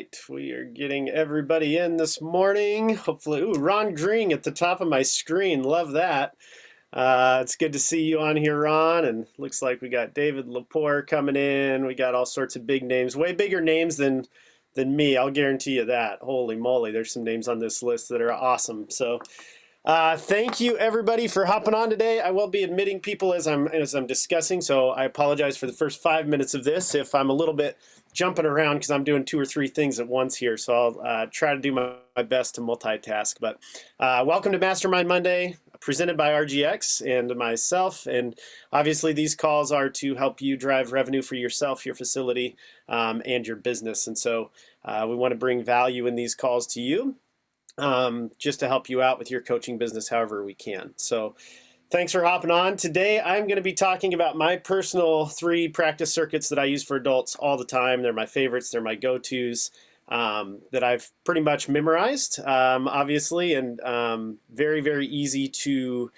right, we are getting everybody in this morning. Hopefully, Ron Green at the top of my screen. Love that. It's good to see you on here, Ron. And looks like we got David Lepore coming in. We got all sorts of big names, way bigger names than me. I'll guarantee you that. Holy moly, there's some names on this list that are awesome. So thank you everybody for hopping on today. I will be admitting people as I'm discussing, so I apologize for the first 5 minutes of this if I'm a little bit jumping around because I'm doing 2 or 3 things at once here. So I'll try to do my best to multitask. But welcome to Mastermind Monday, presented by RGX and myself. And obviously these calls are to help you drive revenue for yourself, your facility, and your business. And so we want to bring value in these calls to you. Just to help you out with your coaching business however we can. So thanks for hopping on. Today I'm going to be talking about my personal 3 practice circuits that I use for adults all the time. They're my favorites. They're my go-tos that I've pretty much memorized, obviously, and very, very easy to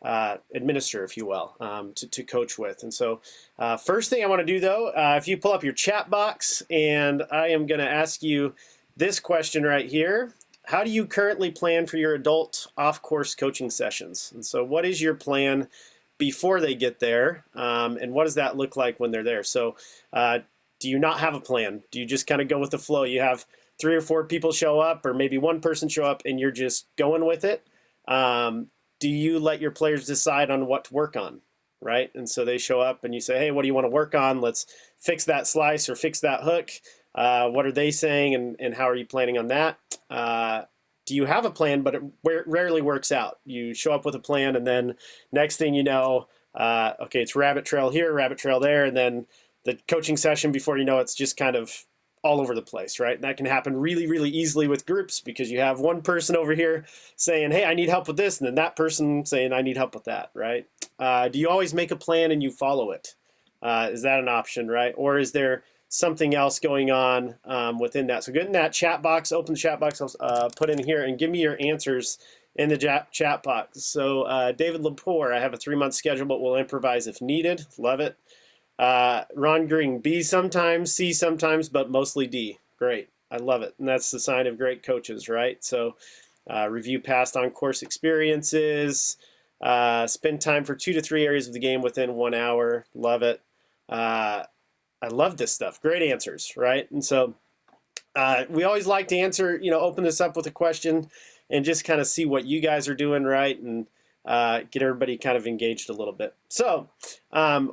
administer, if you will, to coach with. And so first thing I want to do, though, if you pull up your chat box, and I am going to ask you this question right here. How do you currently plan for your adult off-course coaching sessions? And so what is your plan before they get there? And what does that look like when they're there? So do you not have a plan? Do you just kind of go with the flow? You have 3 or 4 people show up, or maybe 1 person show up, and you're just going with it? Do you let your players decide on what to work on, right? And so they show up and you say, hey, what do you want to work on? Let's fix that slice or fix that hook. What are they saying, and how are you planning on that? Do you have a plan, but it rarely works out? You show up with a plan, and then next thing you know, okay, it's rabbit trail here, rabbit trail there, and then the coaching session, before you know, it's just kind of all over the place, right? And that can happen really, really easily with groups, because you have one person over here saying, hey, I need help with this, and then that person saying, I need help with that, right? Do you always make a plan and you follow it? Is that an option, right? Or is there something else going on within that? So get in that chat box, open the chat box, put in here, and give me your answers in the chat box. So David Lepore, I have a 3-month schedule, but we'll improvise if needed. Love it. Ron Green, B sometimes, C sometimes, but mostly D. Great. I love it. And that's the sign of great coaches, right? So review past on-course experiences, spend time for 2 to 3 areas of the game within 1 hour. Love it. I love this stuff. Great answers, right? And so we always like to answer, open this up with a question and just kind of see what you guys are doing, right? And get everybody kind of engaged a little bit. So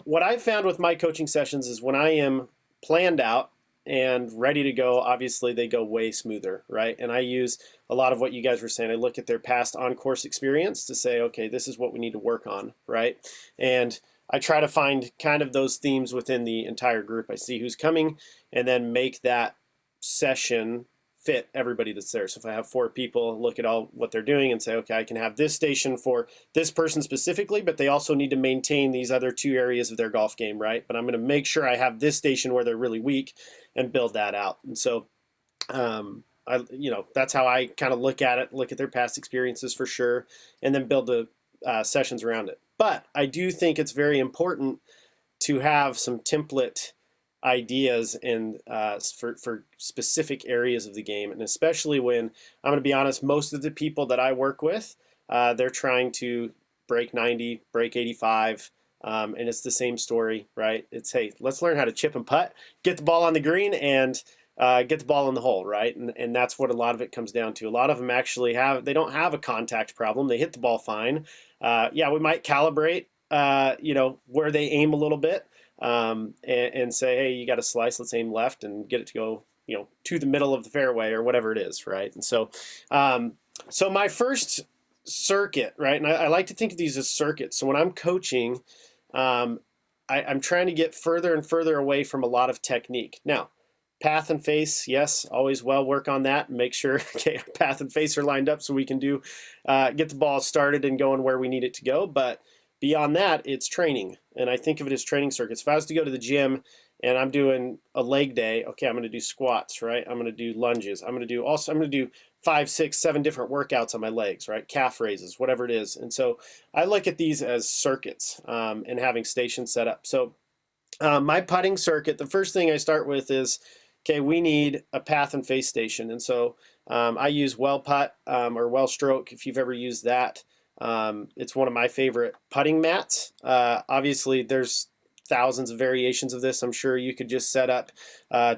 what I've found with my coaching sessions is when I am planned out and ready to go, obviously they go way smoother, right? And I use a lot of what you guys were saying. I look at their past on-course experience to say, okay, this is what we need to work on, right? And I try to find kind of those themes within the entire group. I see who's coming and then make that session fit everybody that's there. So if I have 4 people, look at all what they're doing and say, okay, I can have this station for this person specifically, but they also need to maintain these other 2 areas of their golf game, right? But I'm going to make sure I have this station where they're really weak and build that out. And so, that's how I kind of look at it, look at their past experiences for sure, and then build the sessions around it. But I do think it's very important to have some template ideas and for specific areas of the game. And especially when, I'm going to be honest, most of the people that I work with, they're trying to break 90, break 85, and it's the same story, right? It's, hey, let's learn how to chip and putt, get the ball on the green, and get the ball in the hole, right? And that's what a lot of it comes down to. A lot of them actually they don't have a contact problem. They hit the ball fine. Yeah, we might calibrate, where they aim a little bit, and say, hey, you got a slice, let's aim left and get it to go, to the middle of the fairway or whatever it is, right? And so, so my first circuit, right? And I like to think of these as circuits. So when I'm coaching, I'm trying to get further and further away from a lot of technique. Now, path and face, yes, always work on that and make sure, okay, path and face are lined up so we can get the ball started and going where we need it to go. But beyond that, it's training. And I think of it as training circuits. If I was to go to the gym and I'm doing a leg day, okay, I'm going to do squats, right? I'm going to do lunges. I'm going to do 5, 6, 7 different workouts on my legs, right? Calf raises, whatever it is. And so I look at these as circuits and having stations set up. So my putting circuit, the first thing I start with is, okay, we need a path and face station. And so I use Well Putt or Well Stroke, if you've ever used that. It's one of my favorite putting mats. Obviously, there's thousands of variations of this. I'm sure you could just set up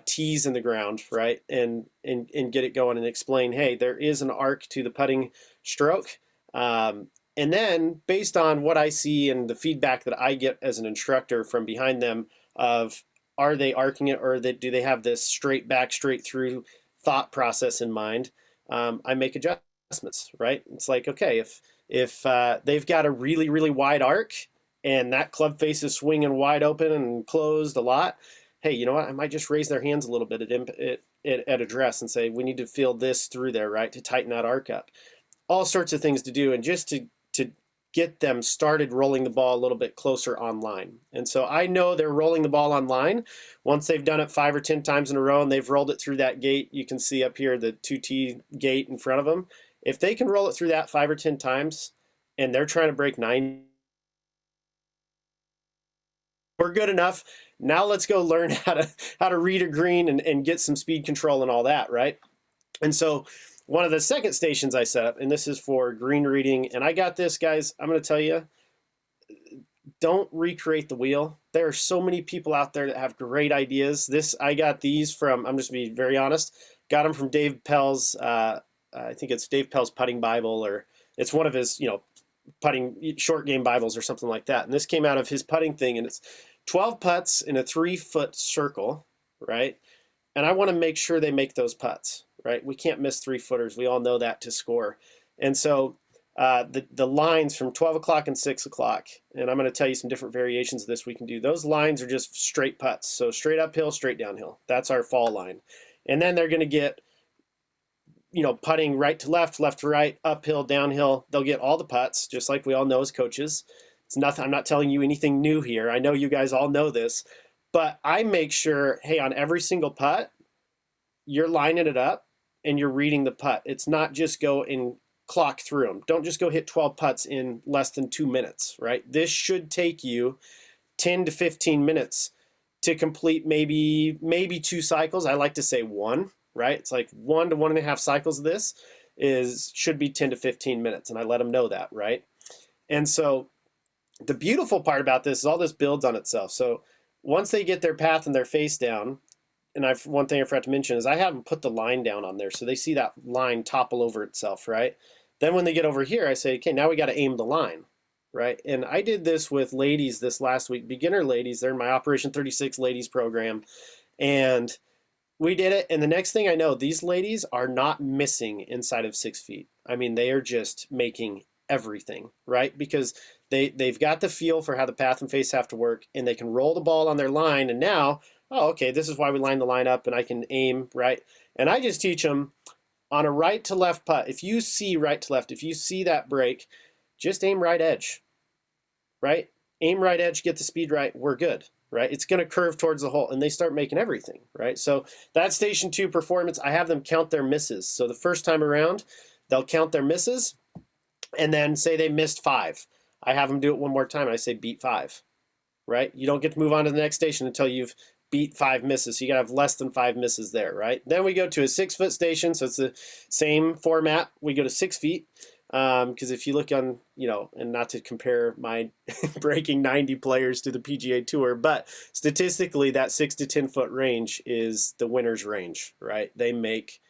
tees in the ground, right, and get it going and explain, hey, there is an arc to the putting stroke. And then based on what I see and the feedback that I get as an instructor from behind them of are they arcing it, or do they have this straight back, straight through thought process in mind, I make adjustments, right? It's like, okay, if they've got a really, really wide arc and that club face is swinging wide open and closed a lot, hey, you know what? I might just raise their hands a little bit at address and say, we need to feel this through there, right, to tighten that arc up. All sorts of things to do, and just to get them started rolling the ball a little bit closer online. And so I know they're rolling the ball online once they've done it 5 or 10 times in a row and they've rolled it through that gate. You can see up here the 2T gate in front of them. If they can roll it through that 5 or 10 times and they're trying to break 9, we're good enough. Now let's go learn how to read a green and get some speed control and all that, right? And so one of the second stations I set up, and this is for green reading, and I got this, guys, I'm going to tell you, don't recreate the wheel. There are so many people out there that have great ideas. I got these from, I'm just being very honest, got them from Dave Pell's, I think it's Dave Pell's Putting Bible, or it's one of his, putting short game Bibles or something like that. And this came out of his putting thing, and it's 12 putts in a 3-foot circle, right? And I want to make sure they make those putts, right? We can't miss 3-footers. We all know that to score. And so the lines from 12 o'clock and 6 o'clock, and I'm going to tell you some different variations of this we can do. Those lines are just straight putts. So straight uphill, straight downhill. That's our fall line. And then they're going to get, putting right to left to right, uphill, downhill. They'll get all the putts, just like we all know as coaches. It's nothing. I'm not telling you anything new here. I know you guys all know this. But I make sure, hey, on every single putt, you're lining it up and you're reading the putt. It's not just go and clock through them. Don't just go hit 12 putts in less than 2 minutes, right? This should take you 10 to 15 minutes to complete maybe 2 cycles. I like to say 1, right? It's like 1 to 1.5 cycles of this should be 10 to 15 minutes, and I let them know that, right? And so the beautiful part about this is all this builds on itself. So once they get their path and their face down, and one thing I forgot to mention is I have them put the line down on there so they see that line topple over itself, right? Then when they get over here, I say, okay, now we got to aim the line, right? And I did this with ladies this last week, beginner ladies. They're in my Operation 36 ladies program, and we did it. And the next thing I know, these ladies are not missing inside of 6 feet. I mean, they are just making everything, right? Because they've got the feel for how the path and face have to work, and they can roll the ball on their line. And now, oh, okay, this is why we line the line up, and I can aim, right? And I just teach them on a right to left putt. If you see right to left, if you see that break, just aim right edge, right? Aim right edge, get the speed right, we're good, right? It's going to curve towards the hole, and they start making everything, right? So that's station 2 performance. I have them count their misses. So the first time around, they'll count their misses, and then say they missed 5. I have them do it one more time, and I say beat 5, right? You don't get to move on to the next station until you've beat 5 misses. So you got to have less than 5 misses there, right? Then we go to a 6-foot station. So it's the same format. We go to 6 feet. Because if you look on, and not to compare my breaking 90 players to the PGA Tour, but statistically that 6 to 10 foot range is the winner's range, right? They make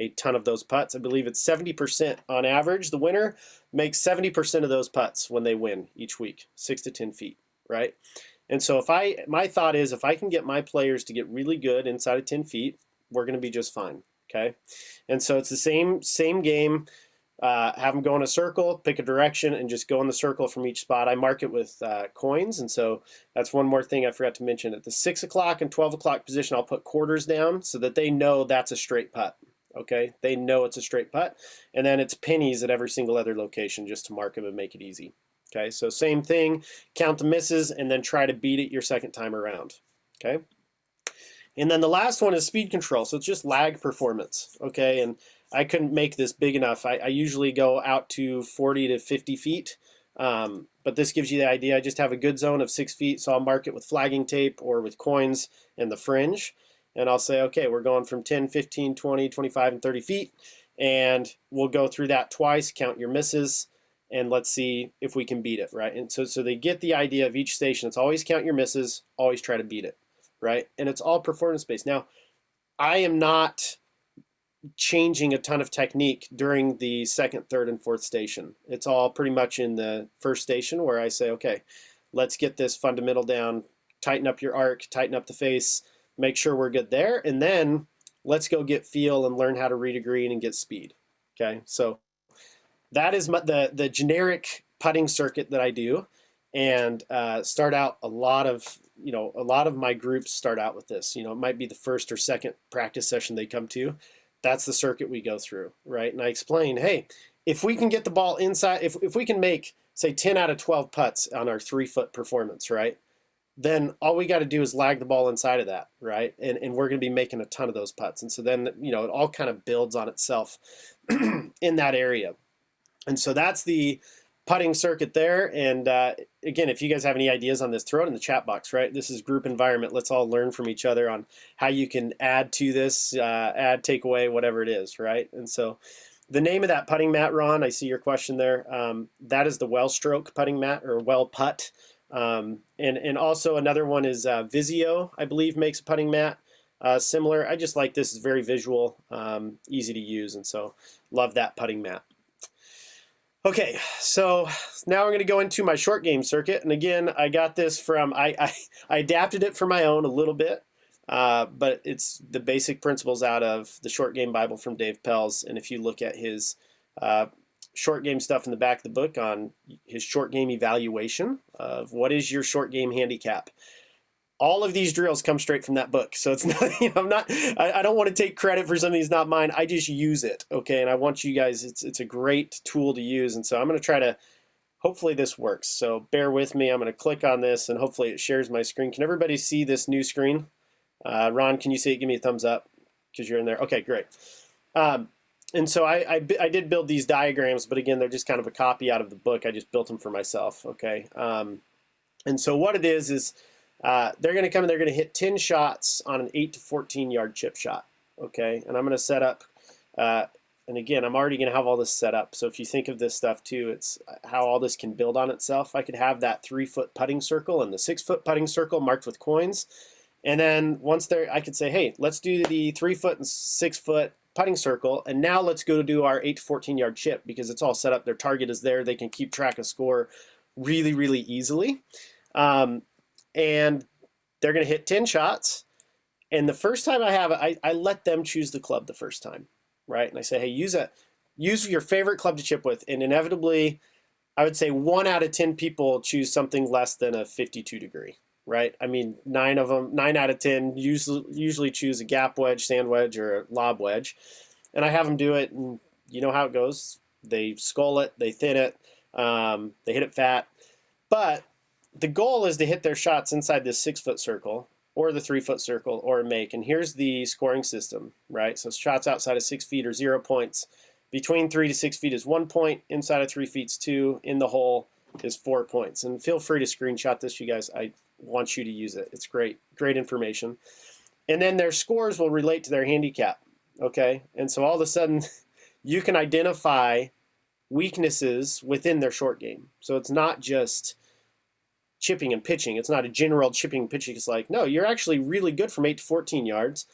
a ton of those putts. I believe it's 70% on average. The winner makes 70% of those putts when they win each week, 6 to 10 feet, right? And so my thought is if I can get my players to get really good inside of 10 feet, we're going to be just fine, okay? And so it's the same game. Have them go in a circle, pick a direction, and just go in the circle from each spot. I mark it with coins, and so that's one more thing I forgot to mention. At the 6 o'clock and 12 o'clock position, I'll put quarters down so that they know that's a straight putt, okay? They know it's a straight putt, and then it's pennies at every single other location just to mark them and make it easy. Okay, so same thing, count the misses, and then try to beat it your second time around, okay? And then the last one is speed control, so it's just lag performance, okay? And I couldn't make this big enough. I usually go out to 40 to 50 feet, but this gives you the idea. I just have a good zone of 6 feet, so I'll mark it with flagging tape or with coins and the fringe. and I'll say, okay, we're going from 10, 15, 20, 25, and 30 feet. And we'll go through that twice, count your misses, and let's see if we can beat it, right? And so they get the idea of each station. It's always count your misses, always try to beat it, right? And it's all performance-based. Now, I am not changing a ton of technique during the second, third, and fourth station. It's all pretty much in the first station where I say, okay, let's get this fundamental down, tighten up your arc, tighten up the face, make sure we're good there, and then let's go get feel and learn how to read a green and get speed. Okay, so that is the generic putting circuit that I do, and start out a lot of my groups start out with this. It might be the first or second practice session they come to. That's the circuit we go through, right? And I explain, hey, if we can get the ball inside, if we can make, say, 10 out of 12 putts on our 3-foot performance, right? Then all we got to do is lag the ball inside of that, right? And we're going to be making a ton of those putts. And so then, it all kind of builds on itself in that area. And so that's the putting circuit there. And again, if you guys have any ideas on this, throw it in the chat box, right? This is group environment. Let's all learn from each other on how you can add to this, add, take away, whatever it is, right? And so the name of that putting mat, Ron, I see your question there. That is the Well Stroke putting mat, or Well Putt. And also another one is Vizio, I believe, makes a putting mat similar. I just like this. It's very visual, easy to use, and so love that putting mat. Okay, so now we're going to go into my short game circuit. And again, I got this from, I adapted it for my own a little bit, but it's the basic principles out of the Short Game Bible from Dave Pelz. And if you look at his short game stuff in the back of the book on his short game evaluation of what is your short game handicap, all of these drills come straight from that book. So it's not, I don't want to take credit for something that's not mine. I just use it. Okay. And I want you guys, it's a great tool to use. And so I'm going to try to, hopefully this works. So bear with me. I'm going to click on this and hopefully it shares my screen. Can everybody see this new screen? Ron, can you see it? Give me a thumbs up because you're in there. Okay, great. And so I did build these diagrams, but again, they're just kind of a copy out of the book. I just built them for myself. Okay. And so what it is they're going to come and they're going to hit 10 shots on an 8 to 14 yard chip shot. Okay. And I'm going to set up, and again, I'm already going to have all this set up. So if you think of this stuff too, it's how all this can build on itself. I could have that 3-foot putting circle and the 6-foot putting circle marked with coins. And then once there, I could say, hey, let's do the 3-foot and 6-foot putting circle. And now let's go to do our 8 to 14 yard chip because it's all set up. Their target is there. They can keep track of score really, really easily. And they're going to hit 10 shots. And the first time I have it, I let them choose the club the first time, right? And I say, hey, use your favorite club to chip with. And inevitably, I would say 1 out of 10 people choose something less than a 52 degree, right? I mean, 9 out of 10 usually choose a gap wedge, sand wedge, or a lob wedge. And I have them do it, and you know how it goes. They skull it, they thin it, they hit it fat. But the goal is to hit their shots inside this 6-foot circle or the 3-foot circle or a make. And here's the scoring system, right? So shots outside of 6 feet are 0 points. Between 3 to 6 feet is 1 point. Inside of 3 feet is 2. In the hole is 4 points. And feel free to screenshot this, you guys. I want you to use it. It's great, great information. And then their scores will relate to their handicap, okay? And so all of a sudden, you can identify weaknesses within their short game. So it's not just chipping and pitching. It's not a general chipping and pitching. It's like, no, you're actually really good from 8 to 14 yards,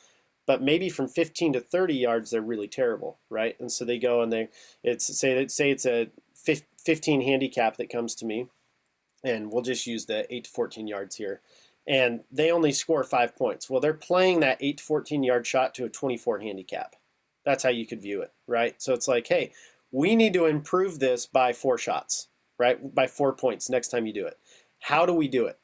but maybe from 15 to 30 yards, they're really terrible, right? And so they go and say it's a 15 handicap that comes to me, and we'll just use the 8 to 14 yards here, and they only score 5 points. Well, they're playing that 8 to 14 yard shot to a 24 handicap. That's how you could view it, right? So it's like, hey, we need to improve this by 4 shots, right? By 4 points next time you do it. How do we do it?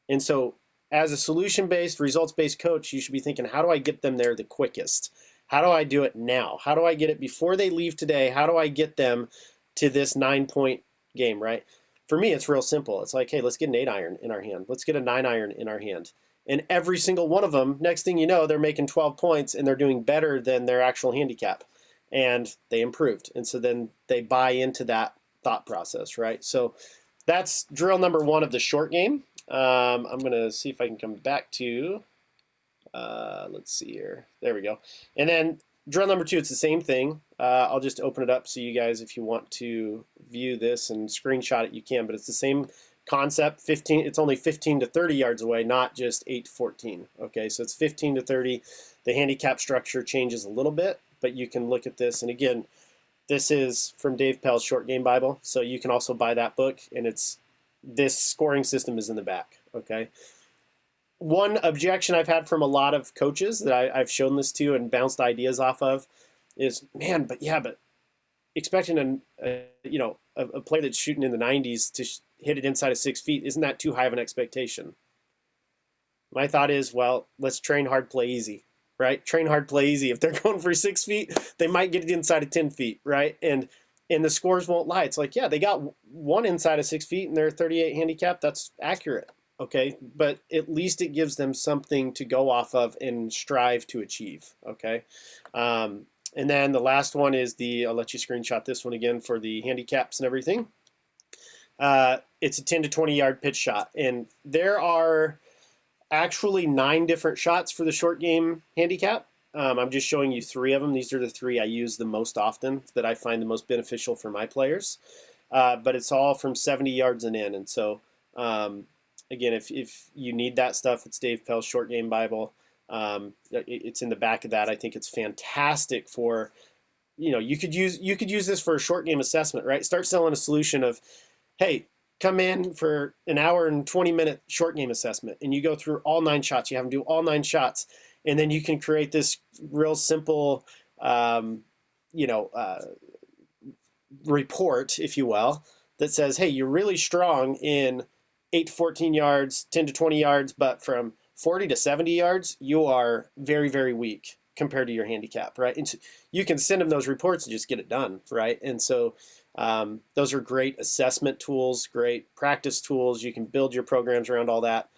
And so as a solution-based, results-based coach, you should be thinking, how do I get them there the quickest? How do I do it now? How do I get it before they leave today? How do I get them to this 9-point game, right? For me, it's real simple. It's like, hey, let's get an 8-iron in our hand. Let's get a 9-iron in our hand. And every single one of them, next thing you know, they're making 12 points and they're doing better than their actual handicap. And they improved. And so then they buy into that thought process, right? So that's drill number 1 of the short game. I'm going to see if I can come back to Let's see here. There we go. And then drill number 2, it's the same thing. I'll just open it up so you guys, if you want to view this and screenshot it, you can. But it's the same concept. 15. It's only 15 to 30 yards away, not just 8 to 14. Okay, so it's 15 to 30. The handicap structure changes a little bit, but you can look at this. And again, this is from Dave Pell's Short Game Bible, so you can also buy that book. And this scoring system is in the back. Okay. One objection I've had from a lot of coaches that I've shown this to and bounced ideas off of is, man, but expecting a player that's shooting in the 90s to hit it inside of 6 feet, isn't that too high of an expectation? My thought is, well, let's train hard, play easy, right? Train hard, play easy. If they're going for 6 feet, they might get it inside of 10 feet, right? And the scores won't lie. It's like, yeah, they got one inside of 6 feet and they're 38 handicap. That's accurate. Okay, but at least it gives them something to go off of and strive to achieve. Okay, and then the last one is I'll let you screenshot this one again for the handicaps and everything. It's a 10 to 20 yard pitch shot, and there are actually 9 different shots for the short game handicap. I'm just showing you 3 of them. These are the 3 I use the most often that I find the most beneficial for my players. But it's all from 70 yards and in, and so. Again, if you need that stuff, it's Dave Pell's Short Game Bible. It's in the back of that. I think it's fantastic for, you could use this for a short game assessment, right? Start selling a solution of, hey, come in for an hour and 20-minute short game assessment, and you go through all 9 shots. You have them do all 9 shots, and then you can create this real simple, report, if you will, that says, hey, you're really strong in 8 to 14 yards, 10 to 20 yards, but from 40 to 70 yards, you are very, very weak compared to your handicap, right? And so you can send them those reports and just get it done, right? And so those are great assessment tools, great practice tools. You can build your programs around all that.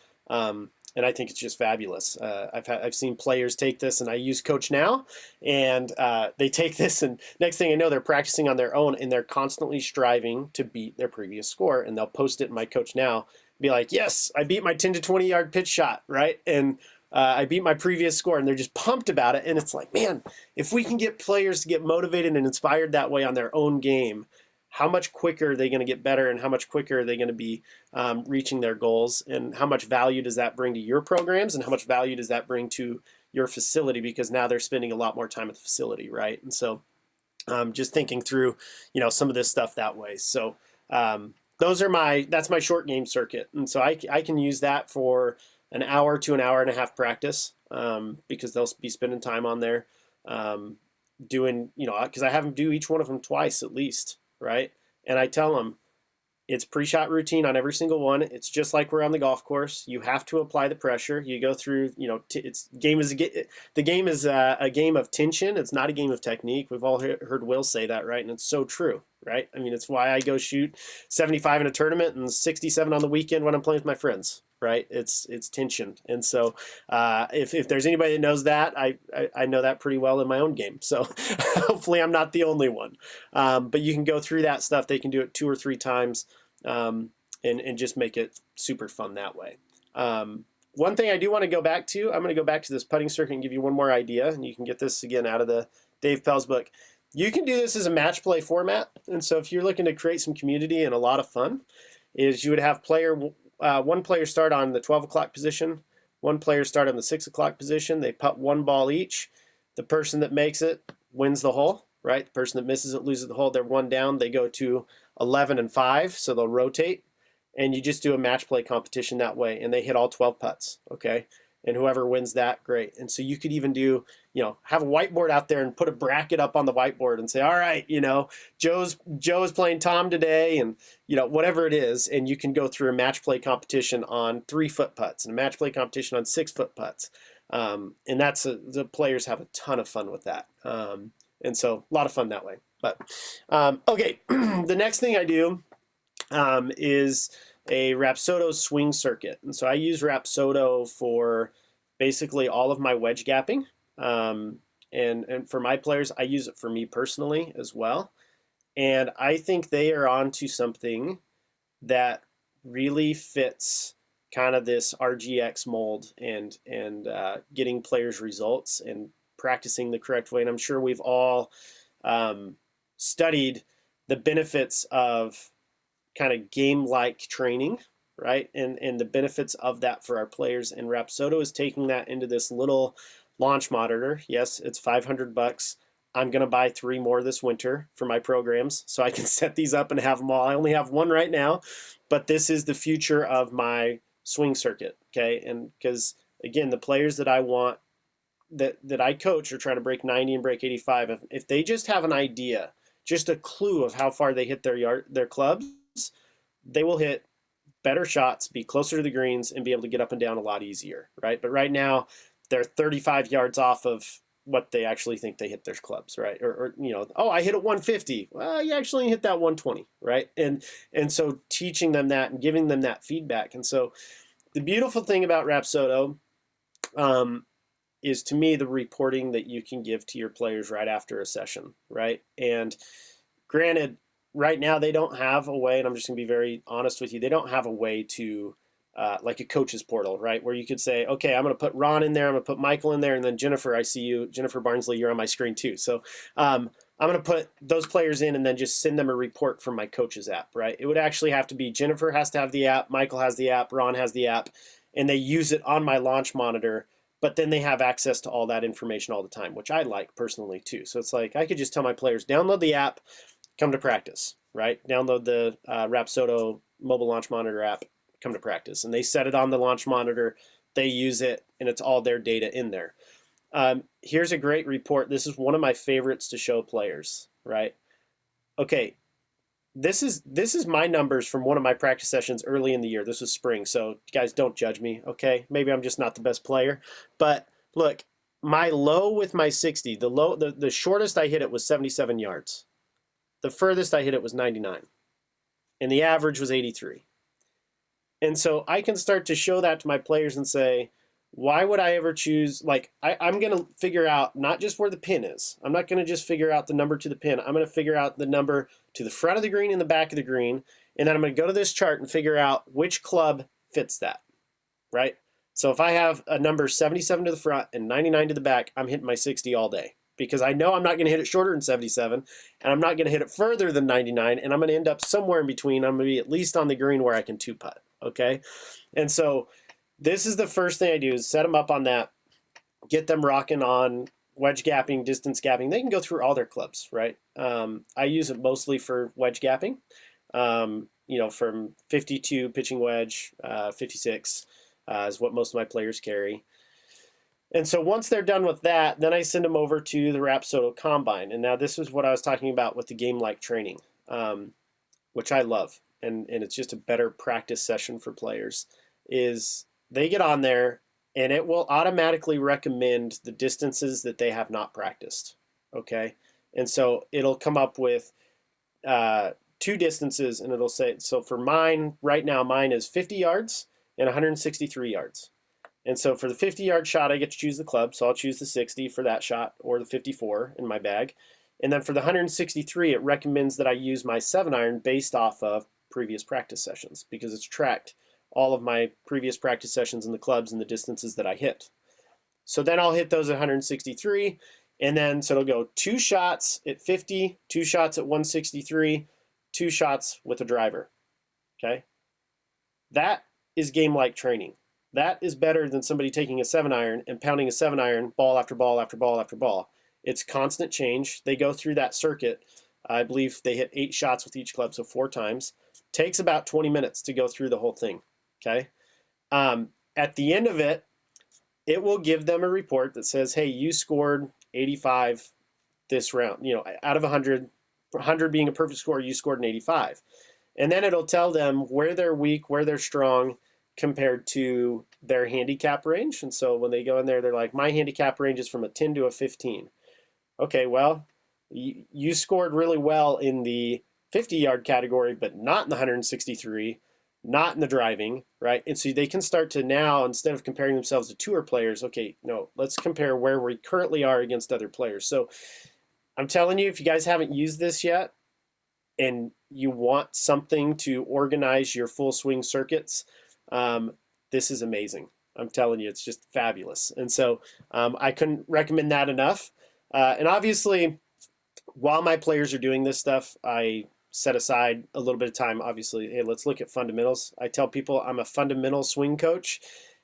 And I think it's just fabulous. I've seen players take this, and I use Coach Now, and they take this, and next thing I know, they're practicing on their own, and they're constantly striving to beat their previous score, and they'll post it in my Coach Now, be like, yes, I beat my 10 to 20 yard pitch shot, right? And I beat my previous score, and they're just pumped about it, and it's like, man, if we can get players to get motivated and inspired that way on their own game, how much quicker are they going to get better, and how much quicker are they going to be reaching their goals, and how much value does that bring to your programs, and how much value does that bring to your facility, because now they're spending a lot more time at the facility, right? And so just thinking through, some of this stuff that way. So that's my short game circuit. And so I can use that for an hour to an hour and a half practice because they'll be spending time on there doing, because I have them do each one of them twice at least. Right? And I tell them it's pre-shot routine on every single one. It's just like we're on the golf course. You have to apply the pressure. You go through, the game is a game of tension. It's not a game of technique. We've all heard Will say that, right? And it's so true, right? I mean, it's why I go shoot 75 in a tournament and 67 on the weekend when I'm playing with my friends, right? It's tension. And so if there's anybody that knows that, I know that pretty well in my own game. So hopefully I'm not the only one. But you can go through that stuff. They can do it 2 or 3 times and just make it super fun that way. One thing I do want to go back to, I'm going to go back to this putting circuit and give you one more idea. And you can get this again out of the Dave Pell's book. You can do this as a match play format. And so if you're looking to create some community and a lot of fun, is you would have one player start on the 12 o'clock position, one player start on the 6 o'clock position. They putt 1 ball each. The person that makes it wins the hole, right? The person that misses it loses the hole. They're 1 down. They go to 11 and 5, so they'll rotate. And you just do a match play competition that way, and they hit all 12 putts, okay? And whoever wins that, great. And so you could even do, have a whiteboard out there and put a bracket up on the whiteboard and say, all right, Joe is playing Tom today, and whatever it is, and you can go through a match play competition on 3-foot putts and a match play competition on 6-foot putts, and the players have a ton of fun with that, and so a lot of fun that way. But okay, the next thing I do is a Rapsodo swing circuit. And so I use Rapsodo for basically all of my wedge gapping. And for my players, I use it for me personally as well. And I think they are onto something that really fits kind of this RGX mold and getting players results and practicing the correct way. And I'm sure we've all studied the benefits of kind of game-like training, right? And the benefits of that for our players. And Rapsodo is taking that into this little launch monitor. Yes, it's $500. I'm going to buy 3 more this winter for my programs so I can set these up and have them all. I only have 1 right now, but this is the future of my swing circuit, okay? And because, again, the players that I want, that I coach are trying to break 90 and break 85. If they just have an idea, just a clue of how far they hit their clubs, they will hit better shots, be closer to the greens, and be able to get up and down a lot easier, right? But right now, they're 35 yards off of what they actually think they hit their clubs, right? Or oh, I hit it 150. Well, you actually hit that 120, right? And so teaching them that and giving them that feedback. And so the beautiful thing about Rapsodo is, to me, the reporting that you can give to your players right after a session, right? And granted, right now they don't have a way, and I'm just going to be very honest with you, they don't have a way to like a coach's portal, right? Where you could say, okay, I'm going to put Ron in there, I'm going to put Michael in there, and then Jennifer, I see you, Jennifer Barnsley, you're on my screen too. So I'm going to put those players in and then just send them a report from my coach's app, right? It would actually have to be Jennifer has to have the app, Michael has the app, Ron has the app, and they use it on my launch monitor, but then they have access to all that information all the time, which I like personally too. So it's like I could just tell my players, download the app, come to practice, right? Download the Rapsodo mobile launch monitor app, come to practice. And they set it on the launch monitor, they use it, and it's all their data in there. Here's a great report. This is one of my favorites to show players, right? Okay, this is my numbers from one of my practice sessions early in the year. This was spring, so guys, don't judge me, okay? Maybe I'm just not the best player. But look, my low with my 60, the shortest I hit it was 77 yards. The furthest I hit it was 99. And the average was 83. And so I can start to show that to my players and say, why would I ever choose, like, I'm going to figure out not just where the pin is. I'm not going to just figure out the number to the pin. I'm going to figure out the number to the front of the green and the back of the green. And then I'm going to go to this chart and figure out which club fits that, right? So if I have a number 77 to the front and 99 to the back, I'm hitting my 60 all day. Because I know I'm not going to hit it shorter than 77, and I'm not going to hit it further than 99, and I'm going to end up somewhere in between. I'm going to be at least on the green where I can 2-putt, okay? And so this is the first thing I do is set them up on that, get them rocking on wedge gapping, distance gapping. They can go through all their clubs, right? I use it mostly for wedge gapping, from 52 pitching wedge, 56 is what most of my players carry. And so once they're done with that, then I send them over to the Rapsodo Combine. And now this is what I was talking about with the game-like training, which I love. And it's just a better practice session for players, is they get on there and it will automatically recommend the distances that they have not practiced, okay? And so it'll come up with 2 distances, and it'll say, so for mine, right now, mine is 50 yards and 163 yards. And so for the 50-yard shot, I get to choose the club. So I'll choose the 60 for that shot, or the 54 in my bag. And then for the 163, it recommends that I use my 7-iron based off of previous practice sessions, because it's tracked all of my previous practice sessions in the clubs and the distances that I hit. So then I'll hit those at 163, and then so it'll go 2 shots at 50, 2 shots at 163, 2 shots with a driver, okay? That is game-like training. That is better than somebody taking a 7-iron and pounding a 7-iron ball after ball after ball after ball. It's constant change. They go through that circuit. I believe they hit 8 shots with each club, so 4 times. Takes about 20 minutes to go through the whole thing, okay? At the end of it, it will give them a report that says, hey, you scored 85 this round. Out of 100, 100 being a perfect score, you scored an 85. And then it'll tell them where they're weak, where they're strong, compared to their handicap range. And so when they go in there, they're like, my handicap range is from a 10 to a 15. Okay, well, you scored really well in the 50-yard category, but not in the 163, not in the driving, right? And so they can start to now, instead of comparing themselves to tour players, okay, no, let's compare where we currently are against other players. So I'm telling you, if you guys haven't used this yet and you want something to organize your full swing circuits, this is amazing. I'm telling you, it's just fabulous. And so I couldn't recommend that enough. And obviously, while my players are doing this stuff, I set aside a little bit of time. Obviously, hey, let's look at fundamentals. I tell people I'm a fundamental swing coach,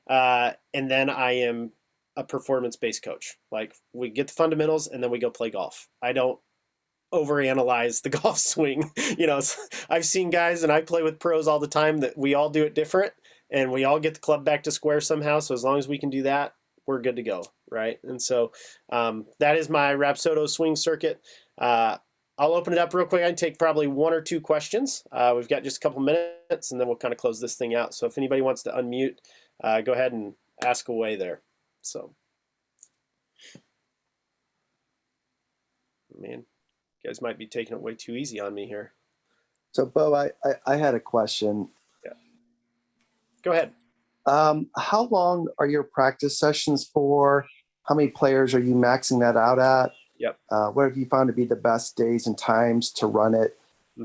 and then I am a performance-based coach. Like, we get the fundamentals, and then we go play golf. I don't overanalyze the golf swing. I've seen guys, and I play with pros all the time, that we all do it different, and we all get the club back to square somehow. So as long as we can do that, we're good to go, right? And so that is my Rapsodo swing circuit. I'll open it up real quick. I can take probably one or two questions. We've got just a couple minutes, and then we'll kind of close this thing out. So if anybody wants to unmute, go ahead and ask away there. So, man, you guys might be taking it way too easy on me here. So, Bo, I had a question. Yeah. Go ahead. How long are your practice sessions for? How many players are you maxing that out at? Yep. What have you found to be the best days and times to run it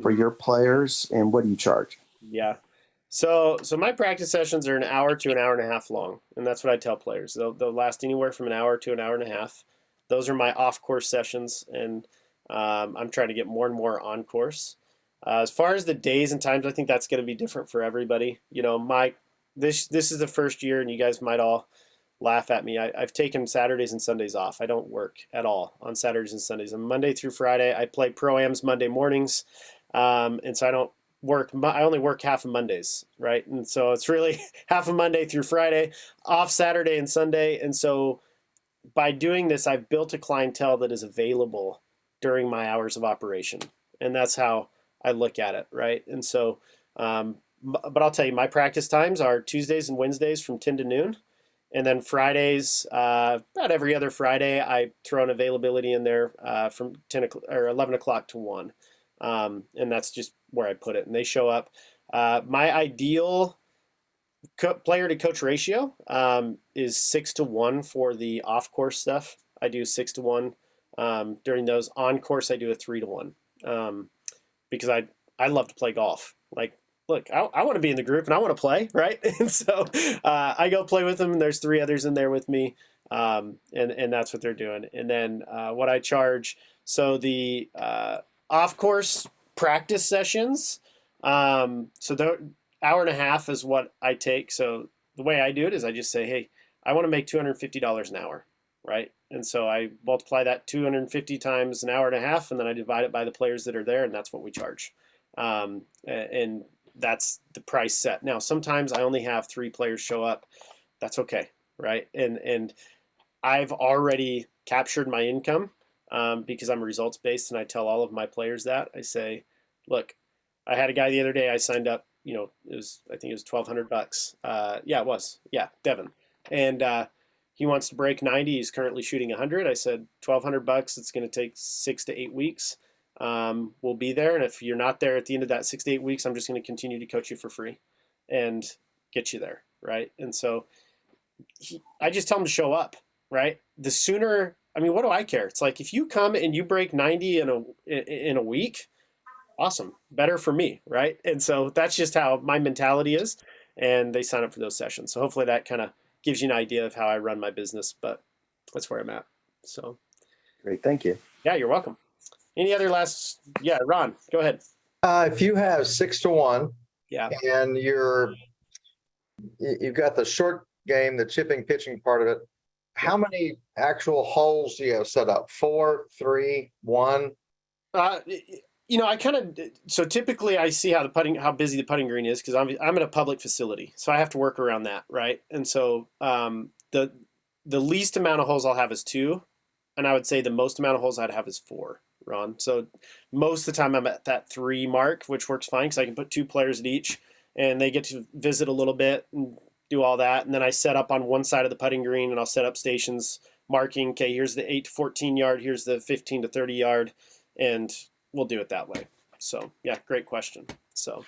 for your players, and what do you charge? Yeah. So my practice sessions are an hour to an hour and a half long, and that's what I tell players. They'll last anywhere from an hour to an hour and a half. Those are my off-course sessions, and I'm trying to get more and more on-course. As far as the days and times, I think that's going to be different for everybody. This is the first year, and you guys might all laugh at me. I've taken Saturdays and Sundays off. I don't work at all on Saturdays and Sundays. And Monday through Friday, I play pro-ams Monday mornings, and so I don't work. I only work half of Mondays, right? And so it's really half of Monday through Friday, off Saturday and Sunday. And so by doing this, I've built a clientele that is available during my hours of operation, and that's how I look at it, right? And so, but I'll tell you, my practice times are Tuesdays and Wednesdays from 10 to noon. And then Fridays, about every other Friday, I throw an availability in there from 10 or 11 o'clock to 1. And that's just where I put it. And they show up. My ideal player to coach ratio is 6 to 1 for the off-course stuff. I do 6 to 1. During those on-course, I do a 3 to 1 because I love to play golf. Like, look, I want to be in the group and I want to play, right? And so I go play with them, and there's 3 others in there with me, and that's what they're doing. And then what I charge, so the off-course practice sessions, so the hour and a half is what I take. So the way I do it is I just say, hey, I want to make $250 an hour, right? And so I multiply that 250 times an hour and a half, and then I divide it by the players that are there, and that's what we charge. And that's the price set. Now, sometimes I only have 3 players show up. That's okay, right? And I've already captured my income because I'm results based, and I tell all of my players that. I say, look, I had a guy the other day. I signed up. I think it was $1,200. Yeah, it was. Yeah, Devin, and he wants to break 90. He's currently shooting 100. I said $1,200. It's going to take 6 to 8 weeks. We'll be there, and if you're not there at the end of that 6 to 8 weeks, I'm just going to continue to coach you for free and get you there, right? And so I just tell him to show up, right? The sooner, I mean, what do I care? It's like, if you come and you break 90 in a week, awesome, better for me, right? And so that's just how my mentality is, and they sign up for those sessions. So hopefully that kind of gives you an idea of how I run my business, but that's where I'm at. So great, thank you. Yeah, you're welcome. Any other last? Yeah, Ron, go ahead. If you have 6 to 1, yeah, and you've got the short game, the chipping, pitching part of it, how many actual holes do you have set up? 4, 3, 1? I kind of, so typically I see how busy the putting green is, because I'm in a public facility, so I have to work around that, right? And so the least amount of holes I'll have is 2, and I would say the most amount of holes I'd have is 4. Ron. So most of the time I'm at that 3 mark, which works fine because I can put 2 players at each, and they get to visit a little bit and do all that. And then I set up on one side of the putting green, and I'll set up stations marking, okay, here's the 8 to 14 yard, here's the 15 to 30 yard, and we'll do it that way. So yeah, great question. So,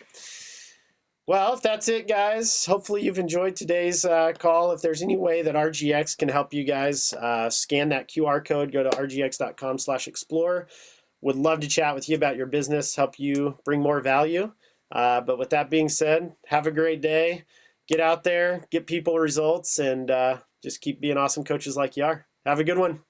well, if that's it, guys, hopefully you've enjoyed today's call. If there's any way that RGX can help you guys, scan that QR code, go to rgx.com/explore. Would love to chat with you about your business, help you bring more value. But with that being said, have a great day. get out there, get people results, and just keep being awesome coaches like you are. Have a good one.